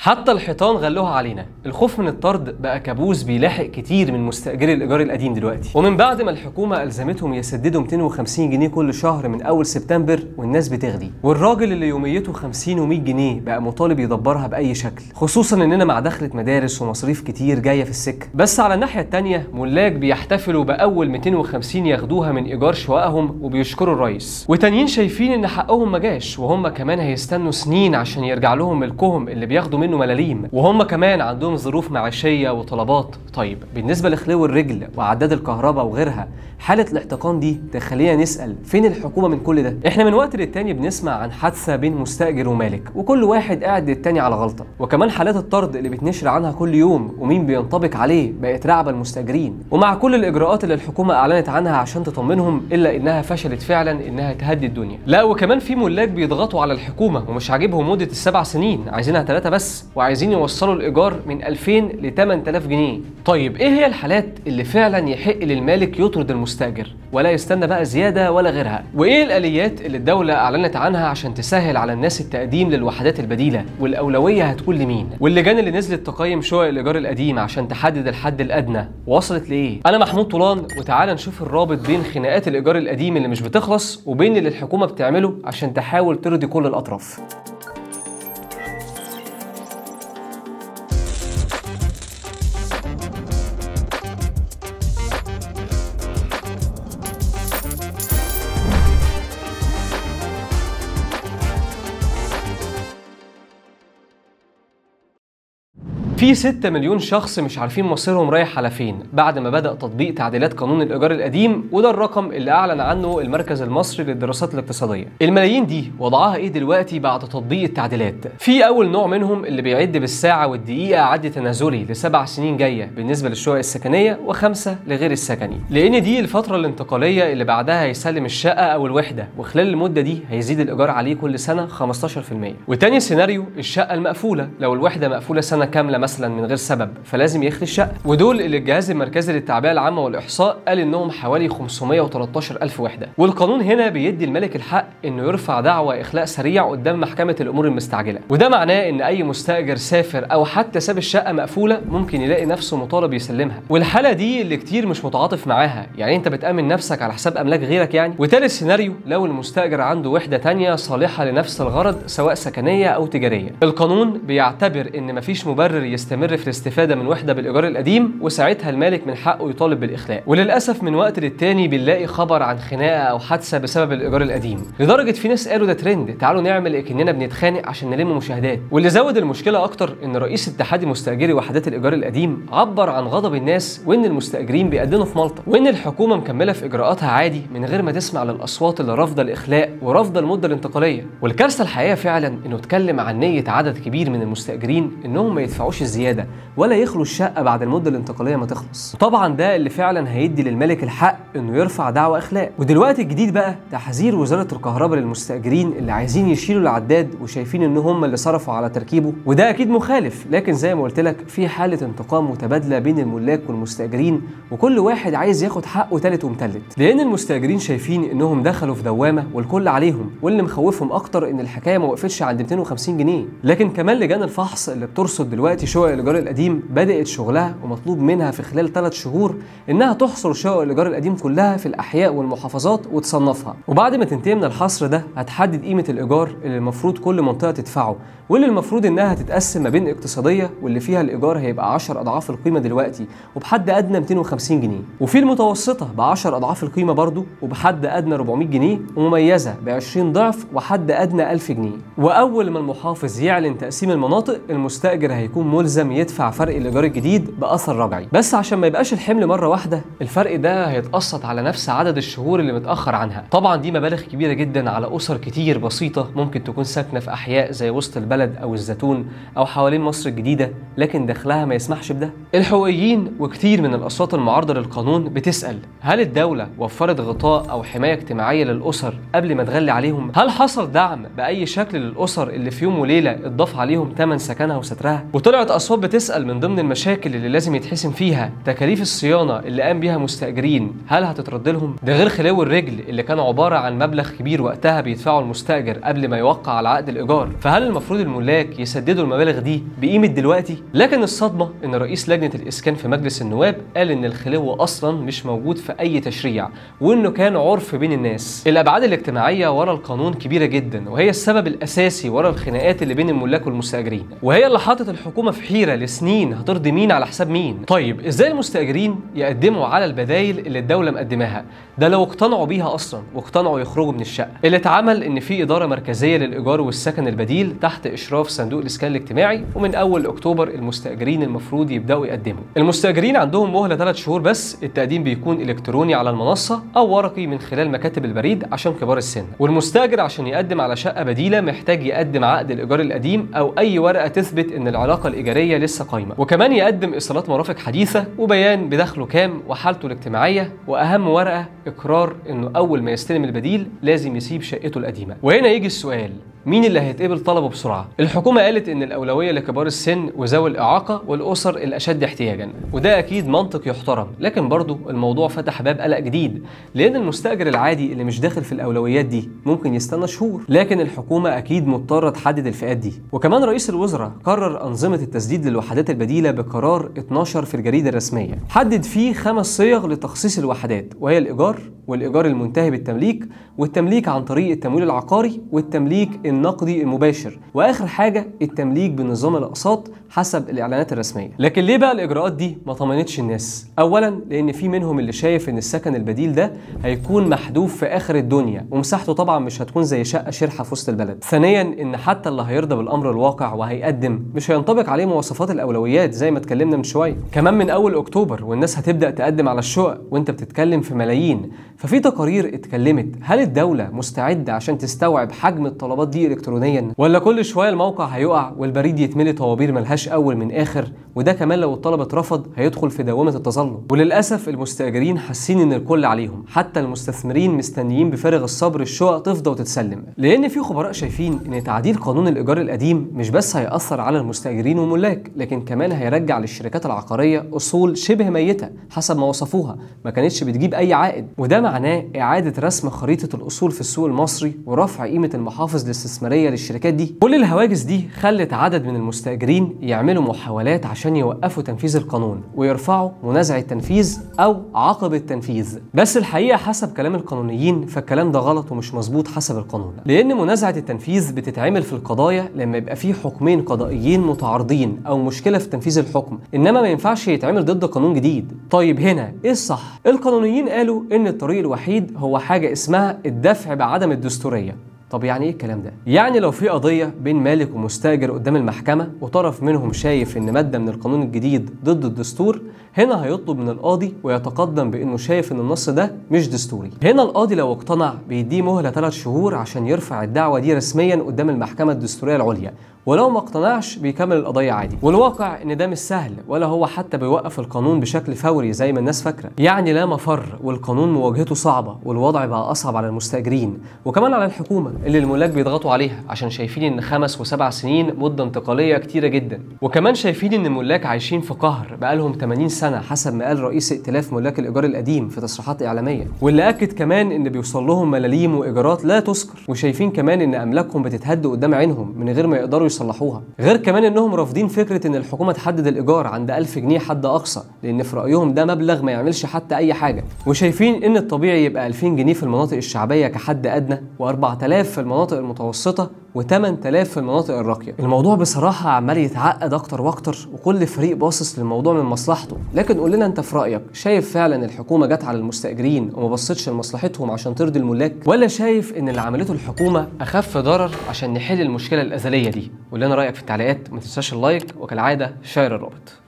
حتى الحيطان غلوها علينا. الخوف من الطرد بقى كابوس بيلاحق كتير من مستأجري الإيجار القديم دلوقتي، ومن بعد ما الحكومة ألزمتهم يسددوا 250 جنيه كل شهر من أول سبتمبر والناس بتغلي، والراجل اللي يوميته 50 و100 جنيه بقى مطالب يدبرها بأي شكل، خصوصا إننا مع دخلة مدارس ومصاريف كتير جاية في السكة. بس على الناحية التانية ملاك بيحتفلوا بأول 250 ياخدوها من إيجار شققهم وبيشكروا الرئيس، وتانيين شايفين إن حقهم ما جاش وهم كمان هيستنوا سنين عشان يرجع لهم ملكهم اللي بياخدوا منه ملاليم، وهم كمان عندهم ظروف معيشيه وطلبات. طيب بالنسبه لخلو الرجل وعداد الكهرباء وغيرها، حاله الاحتقان دي تخلينا نسال فين الحكومه من كل ده؟ احنا من وقت للتاني بنسمع عن حادثه بين مستاجر ومالك وكل واحد قاعد للتاني على غلطه، وكمان حالات الطرد اللي بتنشر عنها كل يوم ومين بينطبق عليه بقت رعبه المستاجرين. ومع كل الاجراءات اللي الحكومه اعلنت عنها عشان تطمنهم الا انها فشلت فعلا انها تهدي الدنيا. لا وكمان في ملاك بيضغطوا على الحكومه ومش عاجبهم مده ال7 سنين، عايزينها 3 بس، وعايزين يوصلوا الايجار من 2000 ل 8000 جنيه. طيب ايه هي الحالات اللي فعلا يحق للمالك يطرد المستاجر ولا يستنى بقى زياده ولا غيرها؟ وايه الاليات اللي الدوله اعلنت عنها عشان تسهل على الناس التقديم للوحدات البديله؟ والاولويه هتكون لمين؟ واللجان اللي نزلت تقيم شقق الايجار القديم عشان تحدد الحد الادنى وصلت لايه؟ انا محمود طولان، وتعالى نشوف الرابط بين خناقات الايجار القديم اللي مش بتخلص وبين اللي الحكومه بتعمله عشان تحاول ترضي كل الاطراف. في 6 مليون شخص مش عارفين مصيرهم رايح على فين بعد ما بدأ تطبيق تعديلات قانون الإيجار القديم، وده الرقم اللي أعلن عنه المركز المصري للدراسات الاقتصادية. الملايين دي وضعها إيه دلوقتي بعد تطبيق التعديلات؟ في أول نوع منهم اللي بيعد بالساعة والدقيقة عد تنازلي ل7 سنين جاية بالنسبة للشقق السكنية و5 لغير السكني، لأن دي الفترة الانتقالية اللي بعدها هيسلم الشقة أو الوحدة، وخلال المدة دي هيزيد الإيجار عليه كل سنة 15%. وتاني سيناريو الشقة المقفولة، لو الوحدة مقفولة سنة كاملة مثلا من غير سبب فلازم يخلي الشقه، ودول اللي الجهاز المركزي للتعبئه العامه والاحصاء قال انهم حوالي 513,000 وحده. والقانون هنا بيدي الملك الحق انه يرفع دعوى اخلاء سريع قدام محكمه الامور المستعجله، وده معناه ان اي مستاجر سافر او حتى ساب الشقه مقفوله ممكن يلاقي نفسه مطالب يسلمها، والحاله دي اللي كتير مش متعاطف معاها، يعني انت بتامن نفسك على حساب املاك غيرك يعني. وتالت سيناريو لو المستاجر عنده وحده ثانيه صالحه لنفس الغرض سواء سكنيه او تجاريه، القانون بيعتبر ان مفيش مبرر يستمر في الاستفاده من وحده بالايجار القديم، وساعتها المالك من حقه يطالب بالاخلاء. وللاسف من وقت للتاني بنلاقي خبر عن خناقه او حادثه بسبب الايجار القديم، لدرجه في ناس قالوا ده ترند، تعالوا نعمل اكننا بنتخانق عشان نلم مشاهدات. واللي زود المشكله اكتر ان رئيس اتحاد مستاجري وحدات الايجار القديم عبر عن غضب الناس وان المستاجرين بيقدموا في ملطه، وان الحكومه مكمله في اجراءاتها عادي من غير ما تسمع للاصوات اللي رافضه الاخلاء ورافضه المده الانتقاليه. والكارثه الحقيقيه فعلا انه اتكلم عن نيه عدد كبير من المستاجرين انهم ما يدفعوش الزياده ولا يخلوا الشقه بعد المده الانتقاليه ما تخلص. طبعا ده اللي فعلا هيدي للملك الحق انه يرفع دعوى اخلاء. ودلوقتي الجديد بقى تحذير وزاره الكهرباء للمستاجرين اللي عايزين يشيلوا العداد وشايفين ان هم اللي صرفوا على تركيبه، وده اكيد مخالف، لكن زي ما قلت لك في حاله انتقام متبادله بين الملاك والمستاجرين، وكل واحد عايز ياخد حقه تالت ومتلت، لان المستاجرين شايفين انهم دخلوا في دوامه والكل عليهم، واللي مخوفهم اكتر ان الحكايه ما وقفتش عند 250 جنيه. لكن كمان لجان الفحص اللي بترصد دلوقتي شقق الايجار القديم بدات شغلها، ومطلوب منها في خلال 3 شهور انها تحصر شقق الايجار القديم كلها في الاحياء والمحافظات وتصنفها، وبعد ما تنتهي من الحصر ده هتحدد قيمه الايجار اللي المفروض كل منطقه تدفعه، واللي المفروض انها تتقسم ما بين اقتصاديه واللي فيها الايجار هيبقى 10 اضعاف القيمه دلوقتي وبحد ادنى 250 جنيه، وفي المتوسطه ب 10 اضعاف القيمه برضو وبحد ادنى 400 جنيه، ومميزه ب 20 ضعف وحد ادنى 1000 جنيه. واول ما المحافظ يعلن تقسيم المناطق المستاجر هيكون ملزم يدفع فرق الايجار الجديد باثر رجعي، بس عشان ما يبقاش الحمل مره واحده الفرق ده هيتقسط على نفس عدد الشهور اللي متاخر عنها. طبعا دي مبالغ كبيره جدا على اسر كتير بسيطه ممكن تكون ساكنه في احياء زي وسط البلد او الزيتون او حوالين مصر الجديده لكن دخلها ما يسمحش بده. الحقوقيين وكتير من الاصوات المعارضه للقانون بتسال هل الدوله وفرت غطاء او حمايه اجتماعيه للاسر قبل ما تغلي عليهم؟ هل حصل دعم باي شكل للاسر اللي في يوم وليله اتضاف عليهم ثمن سكنها وسترها؟ وطلعت اصوات بتسال من ضمن المشاكل اللي لازم يتحسم فيها تكاليف الصيانه اللي قام بيها مستاجرين هل هتترد لهم؟ ده غير خلو الرجل اللي كان عباره عن مبلغ كبير وقتها بيدفعه المستاجر قبل ما يوقع على عقد الايجار، فهل المفروض الملاك يسددوا المبالغ دي بقيمه دلوقتي؟ لكن الصدمه ان رئيس لجنه الاسكان في مجلس النواب قال ان الخلو اصلا مش موجود في اي تشريع وانه كان عرف بين الناس. الابعاد الاجتماعيه ورا القانون كبيره جدا، وهي السبب الاساسي ورا الخناقات اللي بين الملاك والمستاجرين، وهي اللي حاطت الحكومه في حيره لسنين هترضي مين على حساب مين. طيب ازاي المستاجرين يقدموا على البدايل اللي الدوله مقدماها؟ ده لو اقتنعوا بيها اصلا واقتنعوا يخرجوا من الشقه. اللي اتعمل ان في اداره مركزيه للايجار والسكن البديل تحت اشراف صندوق الاسكان الاجتماعي، ومن اول اكتوبر المستاجرين المفروض يبداوا يقدموا. المستاجرين عندهم مهله 3 شهور بس، التقديم بيكون الكتروني على المنصه او ورقي من خلال مكاتب البريد عشان كبار السن. والمستاجر عشان يقدم على شقه بديله محتاج يقدم عقد الايجار القديم او اي ورقه تثبت ان العلاقه الايجاريه لسه قايمه، وكمان يقدم ايصالات مرافق حديثه وبيان بدخله كام وحالته الاجتماعيه، واهم ورقه اقرار انه اول ما يستلم البديل لازم يسيب شقته القديمه. وهنا يجي السؤال، مين اللي هيتقبل طلبه بسرعه؟ الحكومه قالت ان الاولويه لكبار السن وذوي الاعاقه والاسر الاشد احتياجا، وده اكيد منطق يحترم، لكن برضه الموضوع فتح باب قلق جديد، لان المستاجر العادي اللي مش داخل في الاولويات دي ممكن يستنى شهور، لكن الحكومه اكيد مضطره تحدد الفئات دي. وكمان رئيس الوزراء قرر انظمه التسديد للوحدات البديله بقرار 12 في الجريده الرسميه، حدد فيه 5 صيغ لتخصيص الوحدات، وهي الايجار والايجار المنتهي بالتمليك والتمليك عن طريق التمويل العقاري والتمليك النقدي المباشر، واخر حاجه التمليك بنظام الاقساط حسب الاعلانات الرسميه. لكن ليه بقى الاجراءات دي ما طمنتش الناس؟ اولا لان في منهم اللي شايف ان السكن البديل ده هيكون محذوف في اخر الدنيا ومساحته طبعا مش هتكون زي شقه شرحه في وسط البلد. ثانيا ان حتى اللي هيرضى بالامر الواقع وهيقدم مش هينطبق عليه مواصفات الاولويات زي ما اتكلمنا من شويه. كمان من اول اكتوبر والناس هتبدا تقدم على الشقق وانت بتتكلم في ملايين، ففي تقارير اتكلمت هل الدوله مستعده عشان تستوعب حجم الطلبات دي الكترونيا، ولا كل شويه الموقع هيقع والبريد يتملي طوابير ملهاش اول من اخر، وده كمان لو الطلب اترفض هيدخل في دوامه التظلم. وللاسف المستاجرين حاسين ان الكل عليهم، حتى المستثمرين مستنيين بفارغ الصبر الشقق تفضى وتتسلم، لان في خبراء شايفين ان تعديل قانون الايجار القديم مش بس هيأثر على المستاجرين والملاك، لكن كمان هيرجع للشركات العقاريه اصول شبه ميته حسب ما وصفوها ما كانتش بتجيب اي عائد، وده معناه اعاده رسم خريطه الاصول في السوق المصري ورفع قيمه المحافظ الاستثماريه للشركات دي. كل الهواجس دي خلت عدد من المستاجرين يعملوا محاولات عشان يوقفوا تنفيذ القانون ويرفعوا منازع التنفيذ او عقب التنفيذ، بس الحقيقه حسب كلام القانونيين فالكلام ده غلط ومش مظبوط حسب القانون، لان منازعه التنفيذ بتتعمل في القضايا لما يبقى في حكمين قضائيين متعارضين او مشكله في تنفيذ الحكم، انما ما ينفعش يتعمل ضد قانون جديد. طيب هنا ايه الصح؟ القانونيين قالوا ان الطريق الوحيد هو حاجه اسمها الدفع بعدم الدستوريه. طب يعني ايه الكلام ده؟ يعني لو في قضيه بين مالك ومستاجر قدام المحكمه وطرف منهم شايف ان ماده من القانون الجديد ضد الدستور، هنا هيطلب من القاضي ويتقدم بانه شايف ان النص ده مش دستوري. هنا القاضي لو اقتنع بيديه مهله 3 شهور عشان يرفع الدعوه دي رسميا قدام المحكمه الدستوريه العليا، ولو ما اقتنعش بيكمل القضيه عادي. والواقع ان ده مش سهل، ولا هو حتى بيوقف القانون بشكل فوري زي ما الناس فاكره، يعني لا مفر، والقانون مواجهته صعبه، والوضع بقى اصعب على المستاجرين وكمان على الحكومه اللي الملاك بيضغطوا عليها عشان شايفين ان 5 و7 سنين مده انتقاليه كتيره جدا، وكمان شايفين ان الملاك عايشين في قهر بقالهم 80 سنه حسب ما قال رئيس ائتلاف ملاك الايجار القديم في تصريحات اعلاميه، واللي اكد كمان ان بيوصل لهم ملاليم وايجارات لا تذكر، وشايفين كمان ان املاكهم بتتهد قدام عينهم من غير ما يقدروا يصلحوها. غير كمان انهم رافضين فكره ان الحكومه تحدد الايجار عند 1000 جنيه حد اقصى، لان في رايهم ده مبلغ ما يعملش حتى اي حاجه، وشايفين ان الطبيعي يبقى 2000 جنيه في المناطق الشعبيه كحد ادنى، و4000 في المناطق المتوسطه، و8000 في المناطق الراقيه. الموضوع بصراحه عمال يتعقد اكتر واكتر، وكل فريق باصص للموضوع من مصلحته. لكن قول لنا انت في رايك، شايف فعلا الحكومه جت على المستاجرين وما بصتش لمصلحتهم عشان ترضي الملاك، ولا شايف ان اللي عملته الحكومه اخف ضرر عشان نحل المشكله الازليه دي؟ قول لنا رايك في التعليقات، ما تنساش اللايك، وكالعاده شير الرابط.